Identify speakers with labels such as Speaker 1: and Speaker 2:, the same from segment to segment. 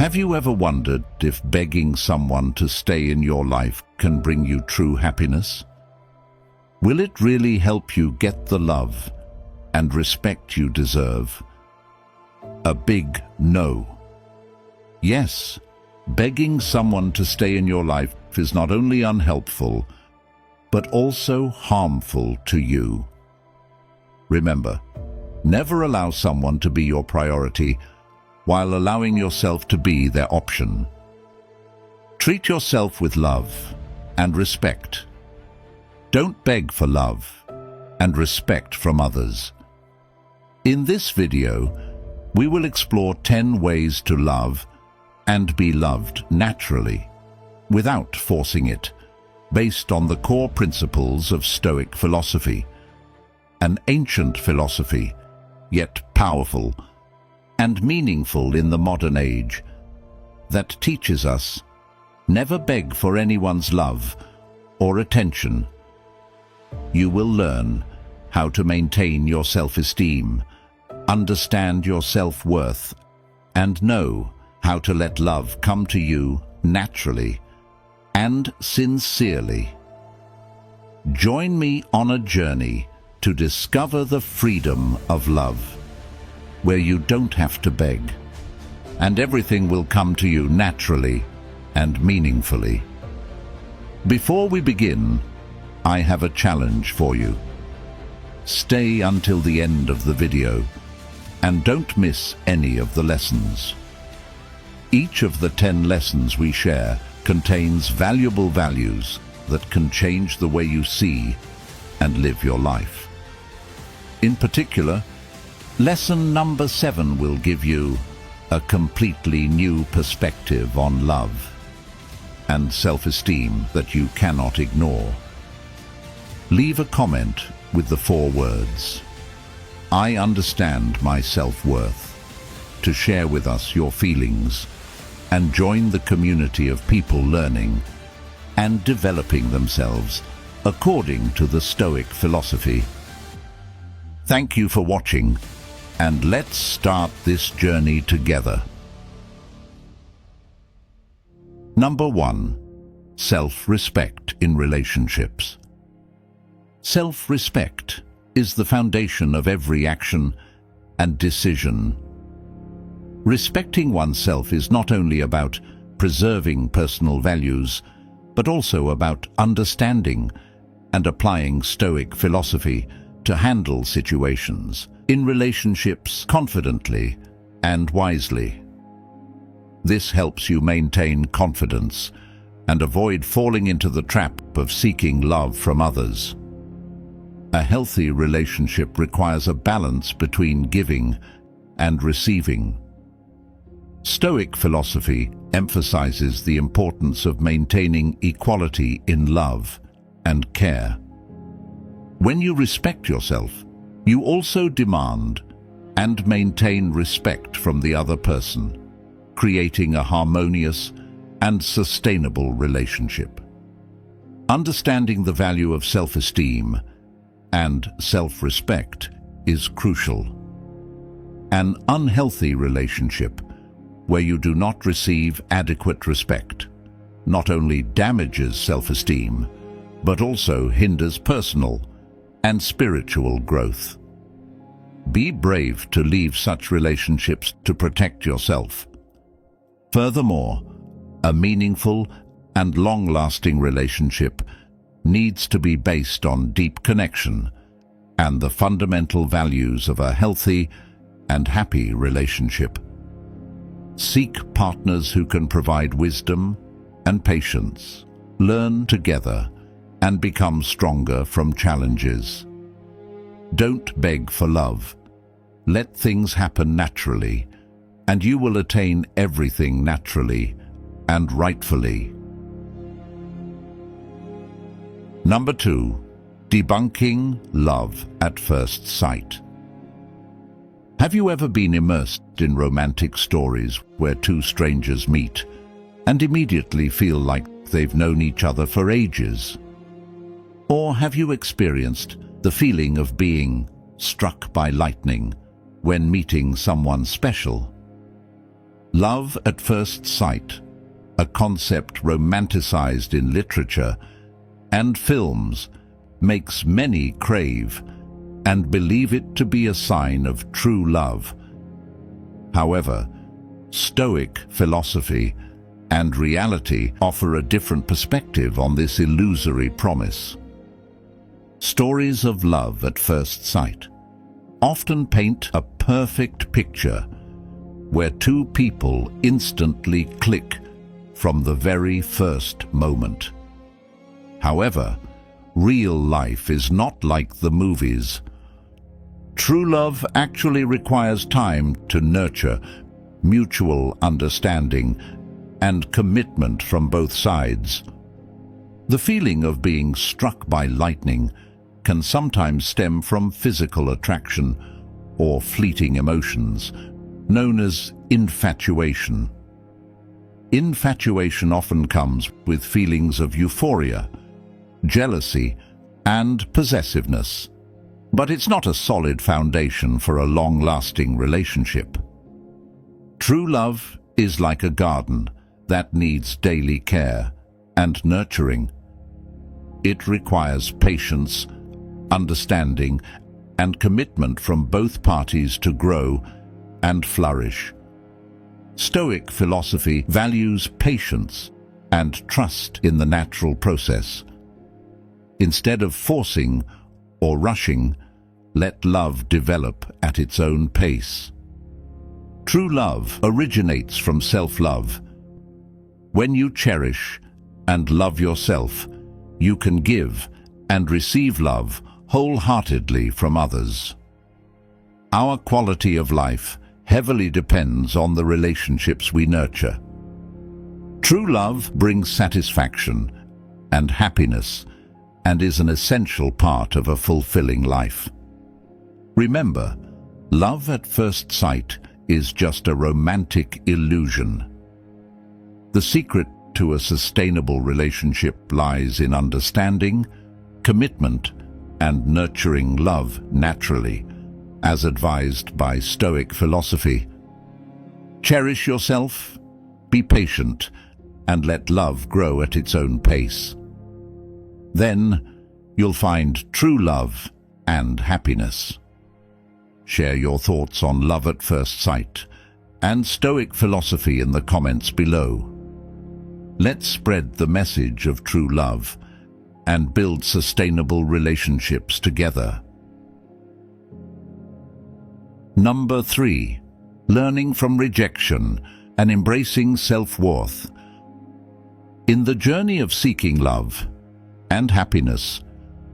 Speaker 1: Have you ever wondered if begging someone to stay in your life can bring you true happiness? Will it really help you get the love and respect you deserve? A big no. Yes, begging someone to stay in your life is not only unhelpful, but also harmful to you. Remember, never allow someone to be your priority while allowing yourself to be their option. Treat yourself with love and respect. Don't beg for love and respect from others. In this video, we will explore 10 ways to love and be loved naturally, without forcing it, based on the core principles of Stoic philosophy, an ancient philosophy, yet powerful and meaningful in the modern age, that teaches us never beg for anyone's love or attention. You will learn how to maintain your self-esteem, understand your self-worth, and know how to let love come to you naturally and sincerely. Join me on a journey to discover the freedom of love, where you don't have to beg, and everything will come to you naturally and meaningfully. Before we begin, I have a challenge for you. Stay until the end of the video and don't miss any of the lessons. Each of the 10 lessons we share contains valuable values that can change the way you see and live your life. In particular, lesson number 7 will give you a completely new perspective on love and self-esteem that you cannot ignore. Leave a comment with the 4 words, "I understand my self-worth," to share with us your feelings and join the community of people learning and developing themselves according to the Stoic philosophy. Thank you for watching, and let's start this journey together. Number 1. Self-respect in relationships. Self-respect is the foundation of every action and decision. Respecting oneself is not only about preserving personal values, but also about understanding and applying Stoic philosophy to handle situations in relationships confidently and wisely. This helps you maintain confidence and avoid falling into the trap of seeking love from others. A healthy relationship requires a balance between giving and receiving. Stoic philosophy emphasizes the importance of maintaining equality in love and care. When you respect yourself, you also demand and maintain respect from the other person, creating a harmonious and sustainable relationship. Understanding the value of self-esteem and self-respect is crucial. An unhealthy relationship where you do not receive adequate respect not only damages self-esteem, but also hinders personal and spiritual growth. Be brave to leave such relationships to protect yourself. Furthermore, a meaningful and long-lasting relationship needs to be based on deep connection and the fundamental values of a healthy and happy relationship. Seek partners who can provide wisdom and patience, learn together, and become stronger from challenges. Don't beg for love. Let things happen naturally, and you will attain everything naturally and rightfully. Number 2. Debunking love at first sight. Have you ever been immersed in romantic stories where two strangers meet and immediately feel like they've known each other for ages? Or have you experienced the feeling of being struck by lightning when meeting someone special? Love at first sight, a concept romanticized in literature and films, makes many crave and believe it to be a sign of true love. However, Stoic philosophy and reality offer a different perspective on this illusory promise. Stories of love at first sight often paint a perfect picture where two people instantly click from the very first moment. However, real life is not like the movies. True love actually requires time to nurture, mutual understanding, and commitment from both sides. The feeling of being struck by lightning can sometimes stem from physical attraction or fleeting emotions, known as infatuation. Infatuation often comes with feelings of euphoria, jealousy, and possessiveness. But it's not a solid foundation for a long-lasting relationship. True love is like a garden that needs daily care and nurturing. It requires patience, understanding, and commitment from both parties to grow and flourish. Stoic philosophy values patience and trust in the natural process. Instead of forcing or rushing, let love develop at its own pace. True love originates from self-love. When you cherish and love yourself, you can give and receive love wholeheartedly from others. Our quality of life heavily depends on the relationships we nurture. True love brings satisfaction and happiness and is an essential part of a fulfilling life. Remember, love at first sight is just a romantic illusion. The secret to a sustainable relationship lies in understanding, commitment, and nurturing love naturally, as advised by Stoic philosophy. Cherish yourself, be patient, and let love grow at its own pace. Then you'll find true love and happiness. Share your thoughts on love at first sight and Stoic philosophy in the comments below. Let's spread the message of true love and build sustainable relationships together. Number 3. Learning from rejection and embracing self-worth. In the journey of seeking love and happiness,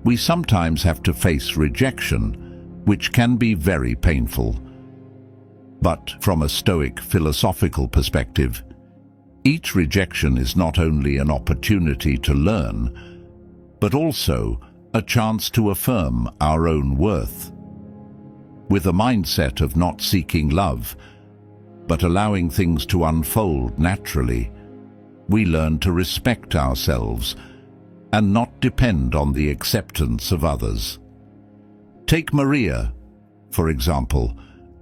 Speaker 1: we sometimes have to face rejection, which can be very painful. But from a Stoic philosophical perspective, each rejection is not only an opportunity to learn, but also a chance to affirm our own worth. With a mindset of not seeking love, but allowing things to unfold naturally, we learn to respect ourselves and not depend on the acceptance of others. Take Maria, for example,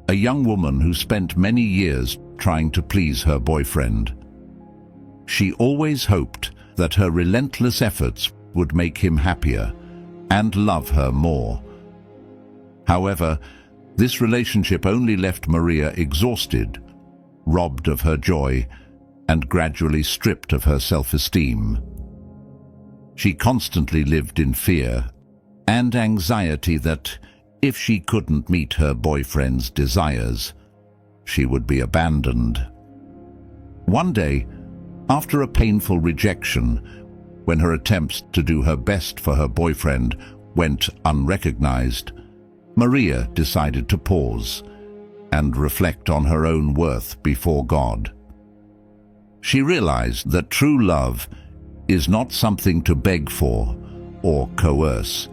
Speaker 1: a young woman who spent many years trying to please her boyfriend. She always hoped that her relentless efforts would make him happier and love her more. However, this relationship only left Maria exhausted, robbed of her joy, and gradually stripped of her self-esteem. She constantly lived in fear and anxiety that, if she couldn't meet her boyfriend's desires, she would be abandoned. One day, after a painful rejection, when her attempts to do her best for her boyfriend went unrecognized, Maria decided to pause and reflect on her own worth before God. She realized that true love is not something to beg for or coerce,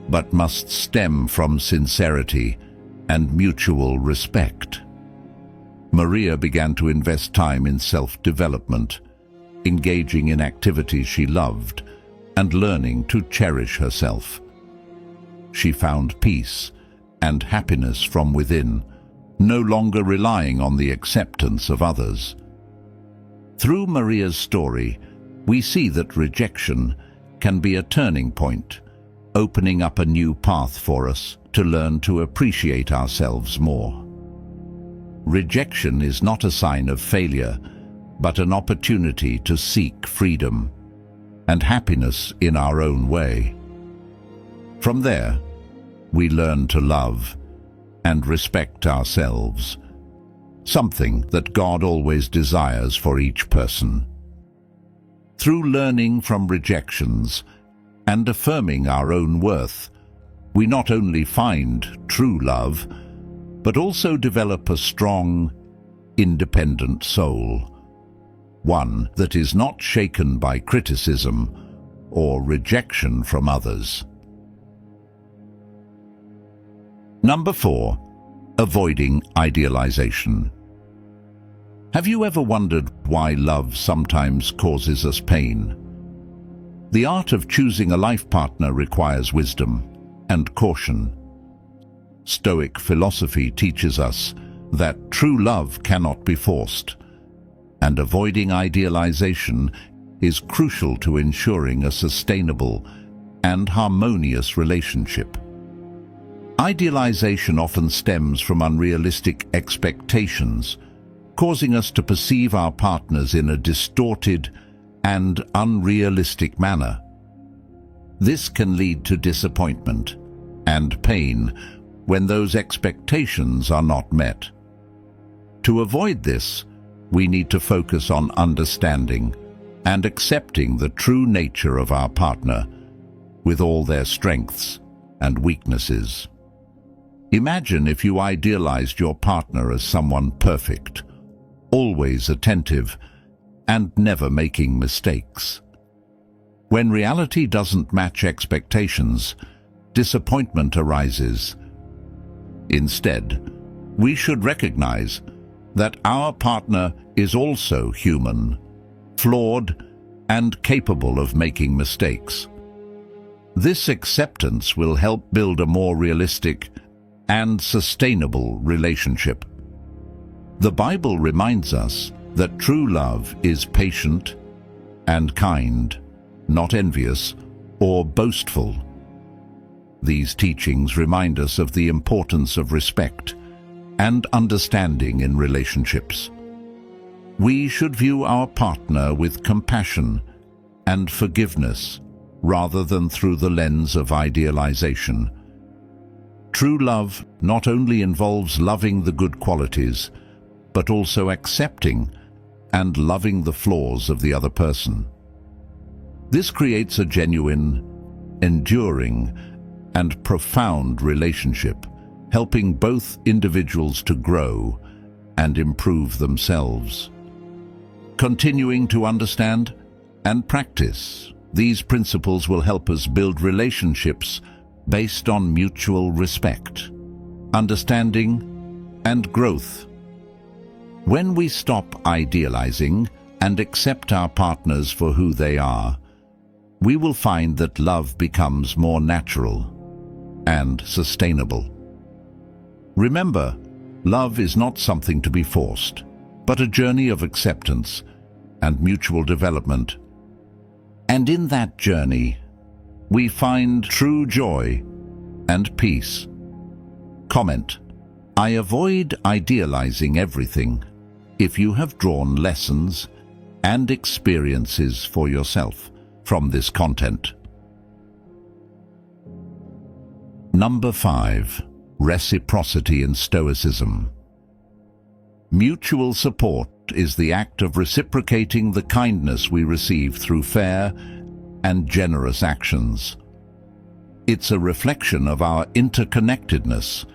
Speaker 1: but must stem from sincerity and mutual respect. Maria began to invest time in self-development, engaging in activities she loved and learning to cherish herself. She found peace and happiness from within, no longer relying on the acceptance of others. Through Maria's story, we see that rejection can be a turning point, opening up a new path for us to learn to appreciate ourselves more. Rejection is not a sign of failure, but an opportunity to seek freedom and happiness in our own way. From there, we learn to love and respect ourselves, something that God always desires for each person. Through learning from rejections and affirming our own worth, we not only find true love, but also develop a strong, independent soul, one that is not shaken by criticism or rejection from others. Number 4, avoiding idealization. Have you ever wondered why love sometimes causes us pain? The art of choosing a life partner requires wisdom and caution. Stoic philosophy teaches us that true love cannot be forced, and avoiding idealization is crucial to ensuring a sustainable and harmonious relationship. Idealization often stems from unrealistic expectations, causing us to perceive our partners in a distorted and unrealistic manner. This can lead to disappointment and pain when those expectations are not met. To avoid this, we need to focus on understanding and accepting the true nature of our partner, with all their strengths and weaknesses. Imagine if you idealized your partner as someone perfect, always attentive, and never making mistakes. When reality doesn't match expectations, disappointment arises. Instead, we should recognize that our partner is also human, flawed, and capable of making mistakes. This acceptance will help build a more realistic and sustainable relationship. The Bible reminds us that true love is patient and kind, not envious or boastful. These teachings remind us of the importance of respect and understanding in relationships. We should view our partner with compassion and forgiveness rather than through the lens of idealization. True love not only involves loving the good qualities, but also accepting and loving the flaws of the other person. This creates a genuine, enduring, and profound relationship, helping both individuals to grow and improve themselves. Continuing to understand and practice these principles will help us build relationships based on mutual respect, understanding, and growth. When we stop idealizing and accept our partners for who they are, we will find that love becomes more natural and sustainable. Remember, love is not something to be forced, but a journey of acceptance and mutual development. And in that journey, we find true joy and peace. Comment: I avoid idealizing everything if you have drawn lessons and experiences for yourself from this content. Number 5. Reciprocity in Stoicism. Mutual support is the act of reciprocating the kindness we receive through fair and generous actions. It's a reflection of our interconnectedness,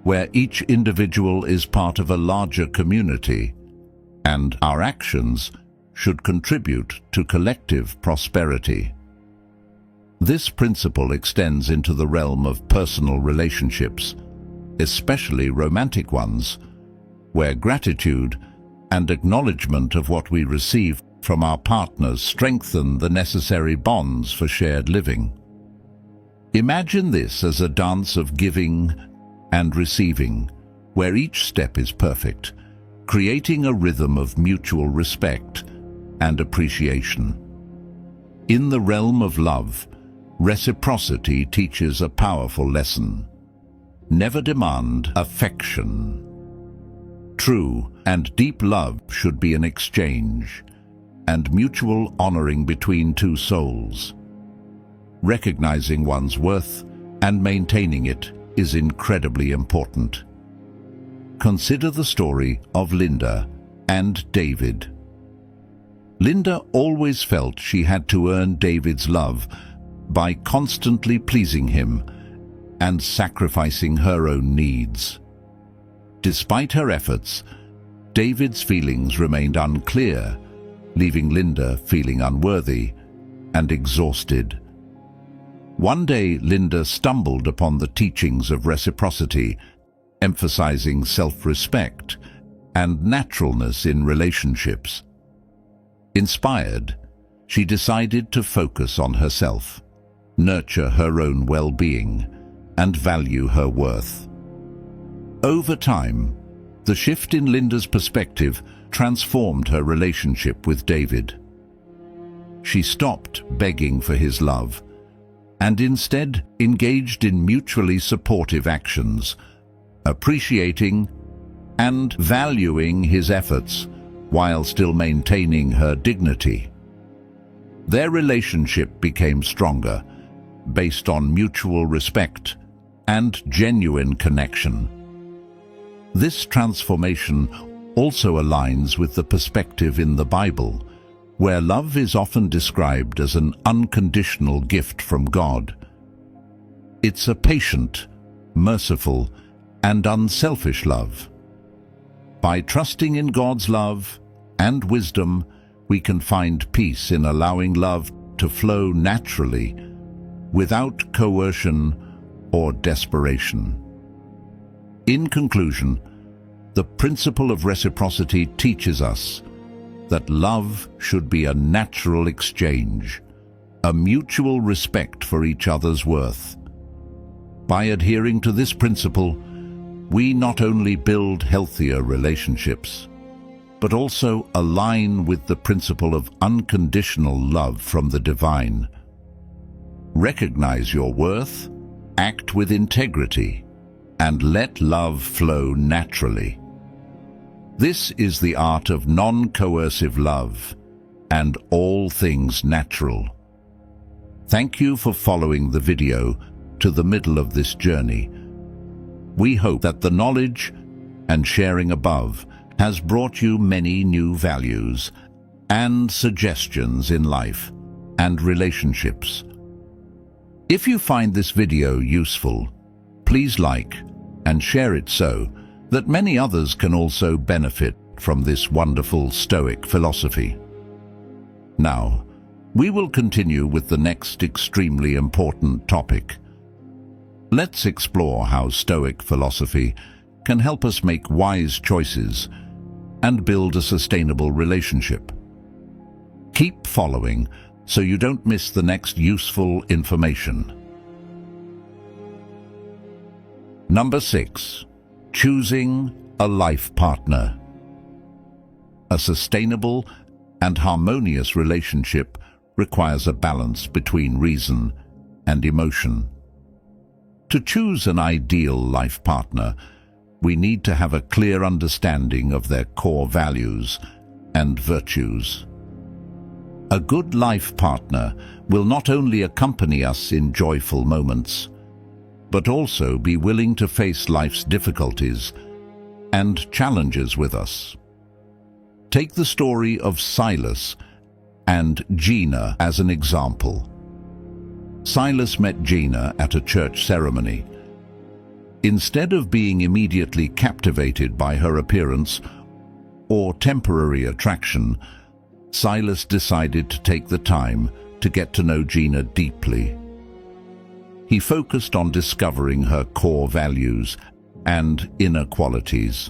Speaker 1: where each individual is part of a larger community, and our actions should contribute to collective prosperity. This principle extends into the realm of personal relationships, especially romantic ones, where gratitude and acknowledgement of what we receive from our partners strengthen the necessary bonds for shared living. Imagine this as a dance of giving and receiving, where each step is perfect, creating a rhythm of mutual respect and appreciation. In the realm of love, reciprocity teaches a powerful lesson. Never demand affection. True and deep love should be an exchange and mutual honoring between two souls. Recognizing one's worth and maintaining it is incredibly important. Consider the story of Linda and David. Linda always felt she had to earn David's love by constantly pleasing him and sacrificing her own needs. Despite her efforts, David's feelings remained unclear, leaving Linda feeling unworthy and exhausted. One day, Linda stumbled upon the teachings of reciprocity, emphasizing self-respect and naturalness in relationships. Inspired, she decided to focus on herself, nurture her own well-being, and value her worth. Over time, the shift in Linda's perspective transformed her relationship with David. She stopped begging for his love and instead engaged in mutually supportive actions, appreciating and valuing his efforts while still maintaining her dignity. Their relationship became stronger, based on mutual respect and genuine connection. This transformation also aligns with the perspective in the Bible, where love is often described as an unconditional gift from God. It's a patient, merciful, and unselfish love. By trusting in God's love and wisdom, we can find peace in allowing love to flow naturally, without coercion or desperation. In conclusion, the principle of reciprocity teaches us that love should be a natural exchange, a mutual respect for each other's worth. By adhering to this principle, we not only build healthier relationships, but also align with the principle of unconditional love from the divine. Recognize your worth, act with integrity, and let love flow naturally. This is the art of non-coercive love and all things natural. Thank you for following the video to the middle of this journey. We hope that the knowledge and sharing above has brought you many new values and suggestions in life and relationships. If you find this video useful, please like and share it so that many others can also benefit from this wonderful Stoic philosophy. Now, we will continue with the next extremely important topic. Let's explore how Stoic philosophy can help us make wise choices and build a sustainable relationship. Keep following so you don't miss the next useful information. Number 6. Choosing a life partner. A sustainable and harmonious relationship requires a balance between reason and emotion. To choose an ideal life partner, we need to have a clear understanding of their core values and virtues. A good life partner will not only accompany us in joyful moments, but also be willing to face life's difficulties and challenges with us. Take the story of Silas and Gina as an example. Silas met Gina at a church ceremony. Instead of being immediately captivated by her appearance or temporary attraction, Silas decided to take the time to get to know Gina deeply. He focused on discovering her core values and inner qualities.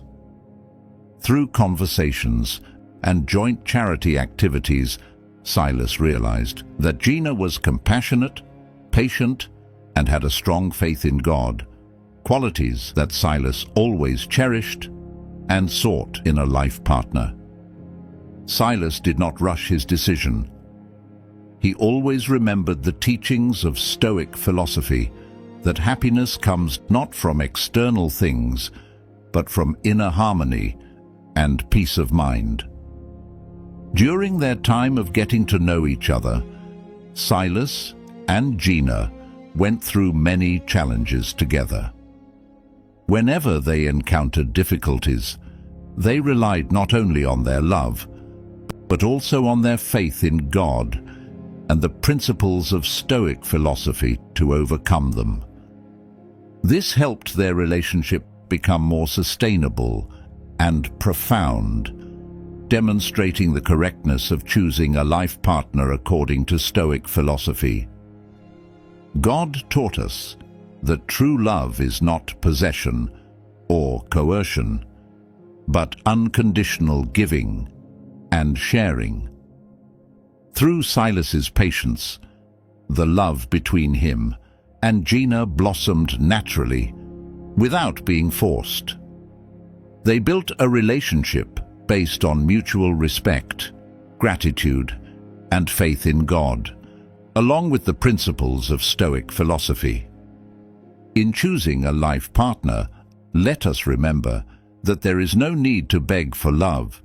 Speaker 1: Through conversations and joint charity activities, Silas realized that Gina was compassionate, patient, and had a strong faith in God. qualities that Silas always cherished and sought in a life partner. Silas did not rush his decision. He always remembered the teachings of Stoic philosophy, that happiness comes not from external things, but from inner harmony and peace of mind. During their time of getting to know each other, Silas and Gina went through many challenges together. Whenever they encountered difficulties, they relied not only on their love, but also on their faith in God and the principles of Stoic philosophy to overcome them. This helped their relationship become more sustainable and profound, demonstrating the correctness of choosing a life partner according to Stoic philosophy. God taught us that true love is not possession or coercion, but unconditional giving and sharing. Through Silas's patience, the love between him and Gina blossomed naturally, without being forced. They built a relationship based on mutual respect, gratitude, and faith in God, along with the principles of Stoic philosophy. In choosing a life partner, let us remember that there is no need to beg for love,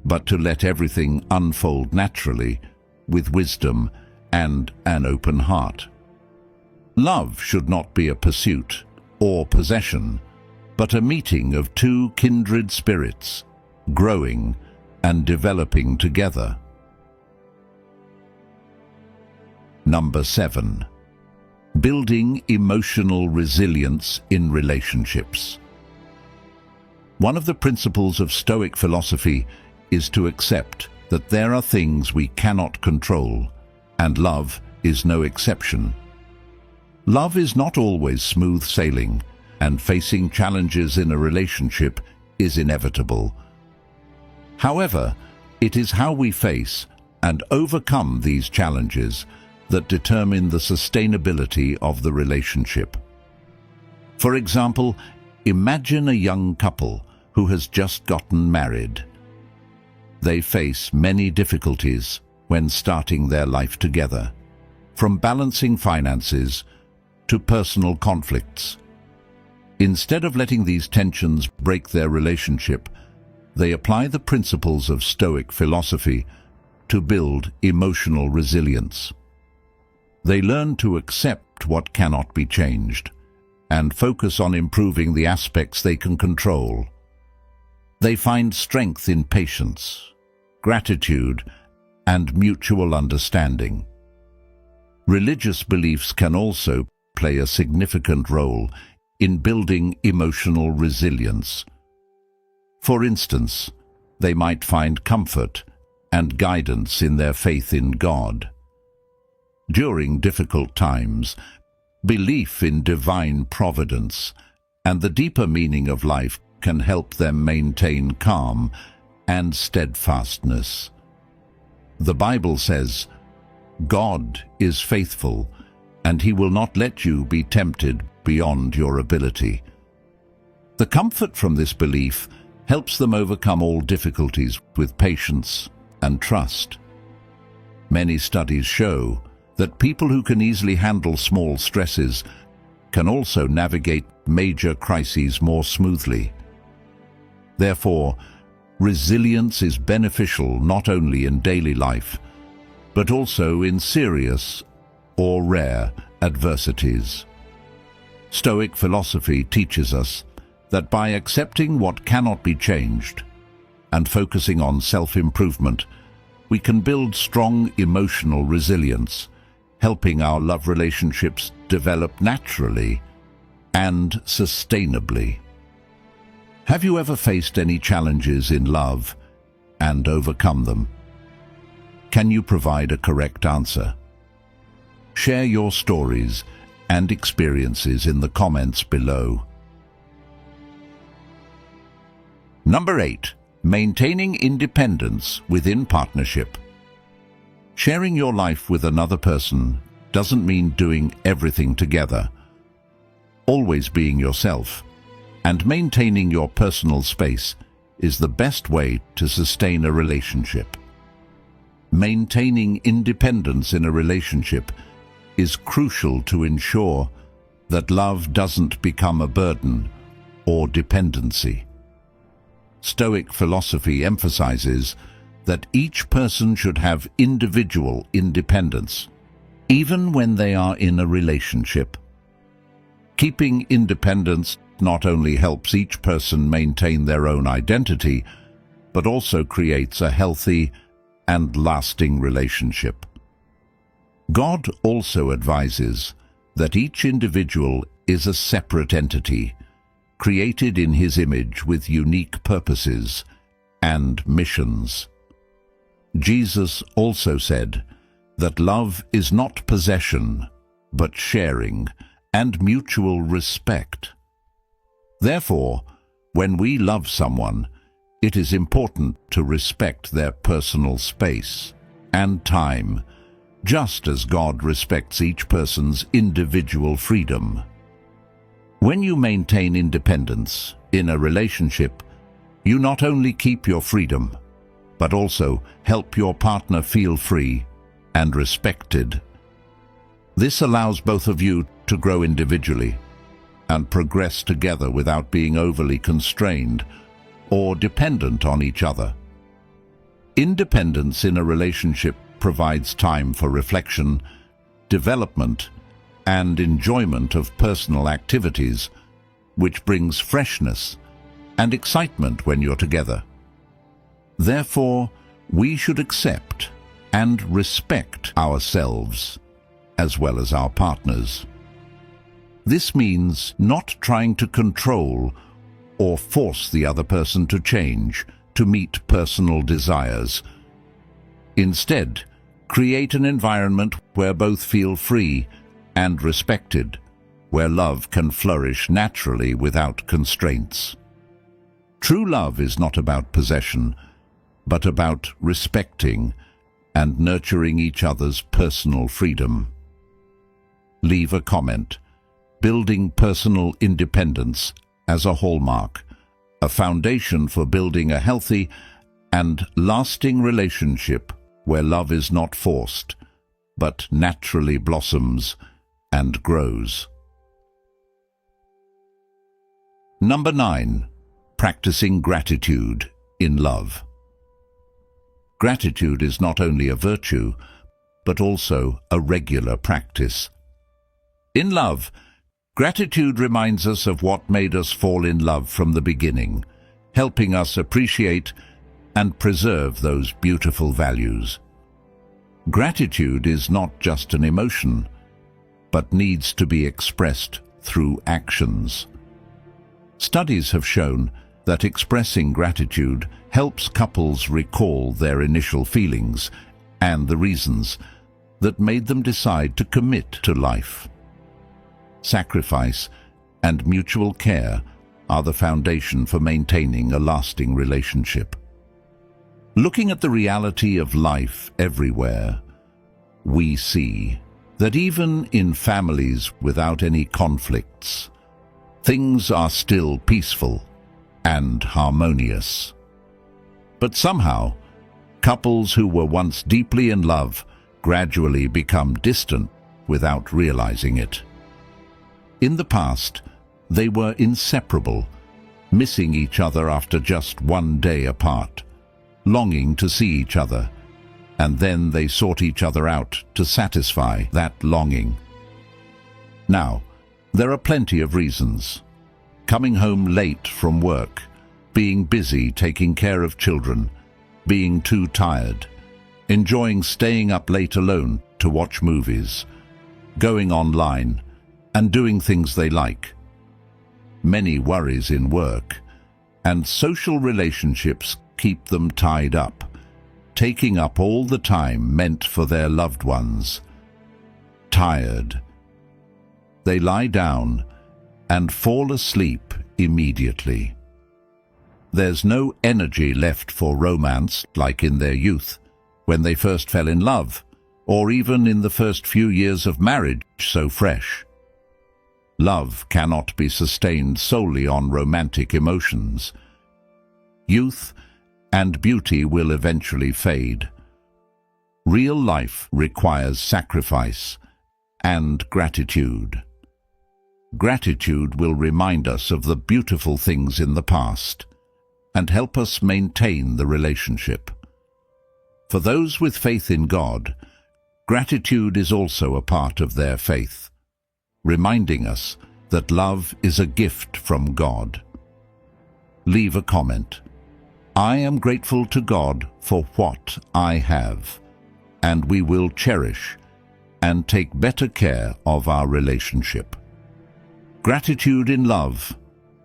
Speaker 1: but to let everything unfold naturally, with wisdom and an open heart. Love should not be a pursuit or possession, but a meeting of two kindred spirits, growing and developing together. Number 7. Building emotional resilience in relationships. One of the principles of Stoic philosophy is to accept that there are things we cannot control, and love is no exception. Love is not always smooth sailing, and facing challenges in a relationship is inevitable. However, it is how we face and overcome these challenges that determine the sustainability of the relationship. For example, imagine a young couple who has just gotten married. They face many difficulties when starting their life together, from balancing finances to personal conflicts. Instead of letting these tensions break their relationship, they apply the principles of Stoic philosophy to build emotional resilience. They learn to accept what cannot be changed and focus on improving the aspects they can control. They find strength in patience, gratitude, and mutual understanding. Religious beliefs can also play a significant role in building emotional resilience. For instance, they might find comfort and guidance in their faith in God. During difficult times, belief in divine providence and the deeper meaning of life can help them maintain calm and steadfastness. The Bible says, "God is faithful, and He will not let you be tempted beyond your ability." The comfort from this belief helps them overcome all difficulties with patience and trust. Many studies show that people who can easily handle small stresses can also navigate major crises more smoothly. Therefore, resilience is beneficial not only in daily life, but also in serious or rare adversities. Stoic philosophy teaches us that by accepting what cannot be changed and focusing on self-improvement, we can build strong emotional resilience, helping our love relationships develop naturally and sustainably. Have you ever faced any challenges in love and overcome them? Can you provide a correct answer? Share your stories and experiences in the comments below. Number 8. Maintaining independence within partnership. Sharing your life with another person doesn't mean doing everything together. always being yourself, and maintaining your personal space is the best way to sustain a relationship. Maintaining independence in a relationship is crucial to ensure that love doesn't become a burden or dependency. Stoic philosophy emphasizes that each person should have individual independence, even when they are in a relationship. Keeping independence not only helps each person maintain their own identity, but also creates a healthy and lasting relationship. God also advises that each individual is a separate entity, created in His image with unique purposes and missions. Jesus also said that love is not possession, but sharing and mutual respect. Therefore, when we love someone, it is important to respect their personal space and time, just as God respects each person's individual freedom. When you maintain independence in a relationship, you not only keep your freedom, but also help your partner feel free and respected. This allows both of you to grow individually and progress together without being overly constrained or dependent on each other. Independence in a relationship provides time for reflection, development, and enjoyment of personal activities, which brings freshness and excitement when you're together. Therefore, we should accept and respect ourselves as well as our partners. This means not trying to control or force the other person to change to meet personal desires. Instead, create an environment where both feel free and respected, where love can flourish naturally without constraints. True love is not about possession, but about respecting and nurturing each other's personal freedom. Leave a comment. Building personal independence as a hallmark, a foundation for building a healthy and lasting relationship where love is not forced, but naturally blossoms and grows. Number 9. Practicing gratitude in love. Gratitude is not only a virtue, but also a regular practice. In love, gratitude reminds us of what made us fall in love from the beginning, helping us appreciate and preserve those beautiful values. Gratitude is not just an emotion, but needs to be expressed through actions. Studies have shown that expressing gratitude helps couples recall their initial feelings and the reasons that made them decide to commit to life. Sacrifice and mutual care are the foundation for maintaining a lasting relationship. Looking at the reality of life everywhere, we see that even in families without any conflicts, things are still peaceful and harmonious. But somehow, couples who were once deeply in love gradually become distant without realizing it. In the past, they were inseparable, missing each other after just one day apart, longing to see each other, and then they sought each other out to satisfy that longing. Now, there are plenty of reasons. Coming home late from work, being busy taking care of children, being too tired, enjoying staying up late alone to watch movies, going online, and doing things they like. Many worries in work, and social relationships keep them tied up, taking up all the time meant for their loved ones. Tired, they lie down and fall asleep immediately. There's no energy left for romance like in their youth, when they first fell in love, or even in the first few years of marriage so fresh. Love cannot be sustained solely on romantic emotions. Youth and beauty will eventually fade. Real life requires sacrifice and gratitude. Gratitude will remind us of the beautiful things in the past and help us maintain the relationship. For those with faith in God, gratitude is also a part of their faith, reminding us that love is a gift from God. Leave a comment. I am grateful to God for what I have, and we will cherish and take better care of our relationship. Gratitude in love,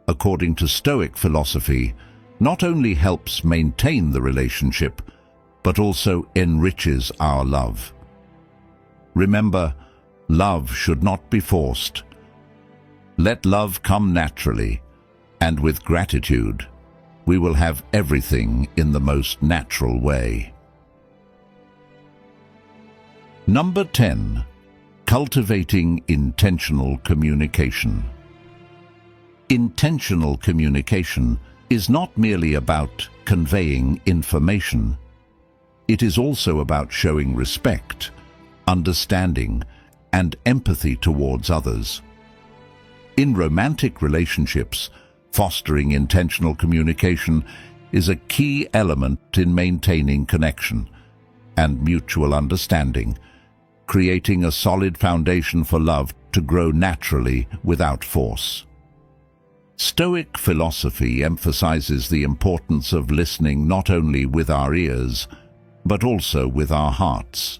Speaker 1: according to Stoic philosophy, not only helps maintain the relationship, but also enriches our love. Remember, love should not be forced. Let love come naturally, and with gratitude, we will have everything in the most natural way. Number 10. Cultivating intentional communication. Intentional communication is not merely about conveying information. It is also about showing respect, understanding, and empathy towards others. In romantic relationships, fostering intentional communication is a key element in maintaining connection and mutual understanding, creating a solid foundation for love to grow naturally without force. Stoic philosophy emphasizes the importance of listening not only with our ears, but also with our hearts.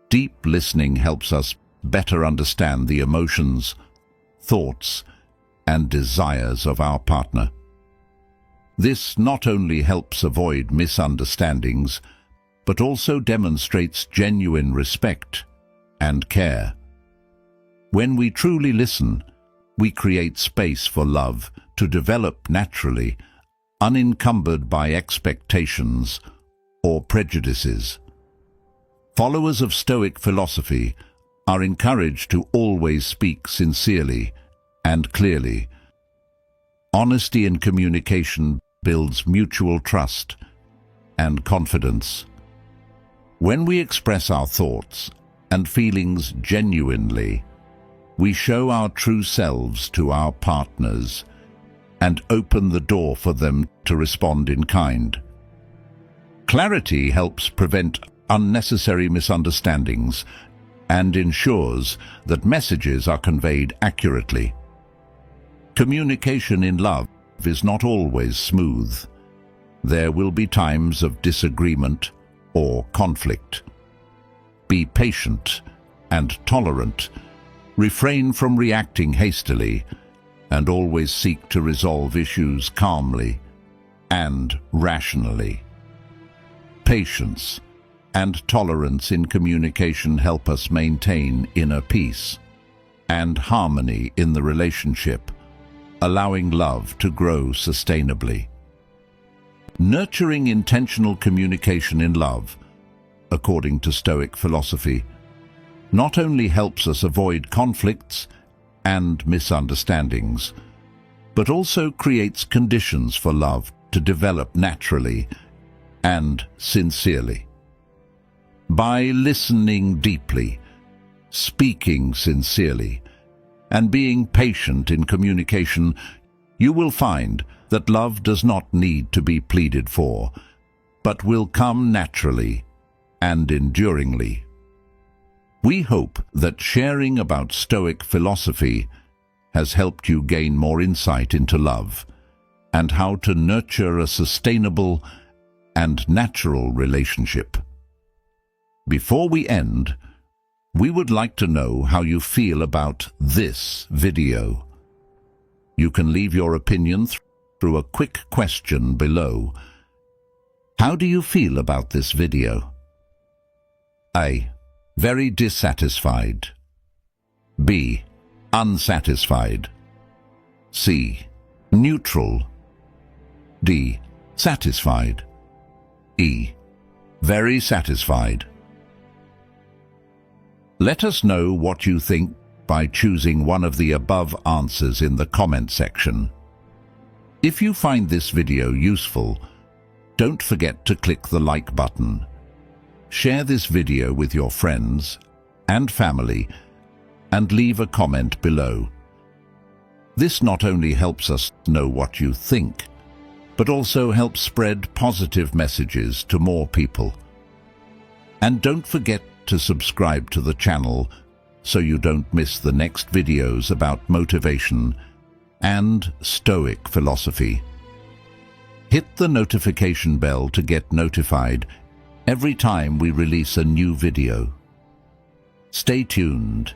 Speaker 1: Deep listening helps us better understand the emotions, thoughts, and desires of our partner. This not only helps avoid misunderstandings, but also demonstrates genuine respect and care. When we truly listen, we create space for love to develop naturally, unencumbered by expectations or prejudices. Followers of Stoic philosophy are encouraged to always speak sincerely and clearly. Honesty in communication builds mutual trust and confidence. When we express our thoughts and feelings genuinely, we show our true selves to our partners and open the door for them to respond in kind. Clarity helps prevent unnecessary misunderstandings and ensures that messages are conveyed accurately. Communication in love is not always smooth. There will be times of disagreement or conflict. Be patient and tolerant. Refrain from reacting hastily, and always seek to resolve issues calmly and rationally. Patience and tolerance in communication help us maintain inner peace and harmony in the relationship, allowing love to grow sustainably. Nurturing intentional communication in love, according to Stoic philosophy, not only helps us avoid conflicts and misunderstandings, but also creates conditions for love to develop naturally and sincerely. By listening deeply, speaking sincerely, and being patient in communication, you will find that love does not need to be pleaded for, but will come naturally and enduringly. We hope that sharing about Stoic philosophy has helped you gain more insight into love and how to nurture a sustainable and natural relationship. Before we end, we would like to know how you feel about this video. You can leave your opinion through a quick question below. How do you feel about this video? A. Very dissatisfied. B. Unsatisfied. C. Neutral. D. Satisfied. E. Very satisfied. Let us know what you think by choosing one of the above answers in the comment section. If you find this video useful, don't forget to click the like button. Share this video with your friends and family and leave a comment below. This not only helps us know what you think, but also helps spread positive messages to more people. And don't forget to subscribe to the channel so you don't miss the next videos about motivation and Stoic philosophy. Hit the notification bell to get notified every time we release a new video. Stay tuned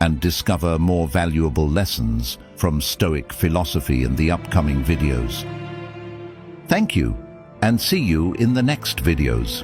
Speaker 1: and discover more valuable lessons from Stoic philosophy in the upcoming videos. Thank you, and see you in the next videos.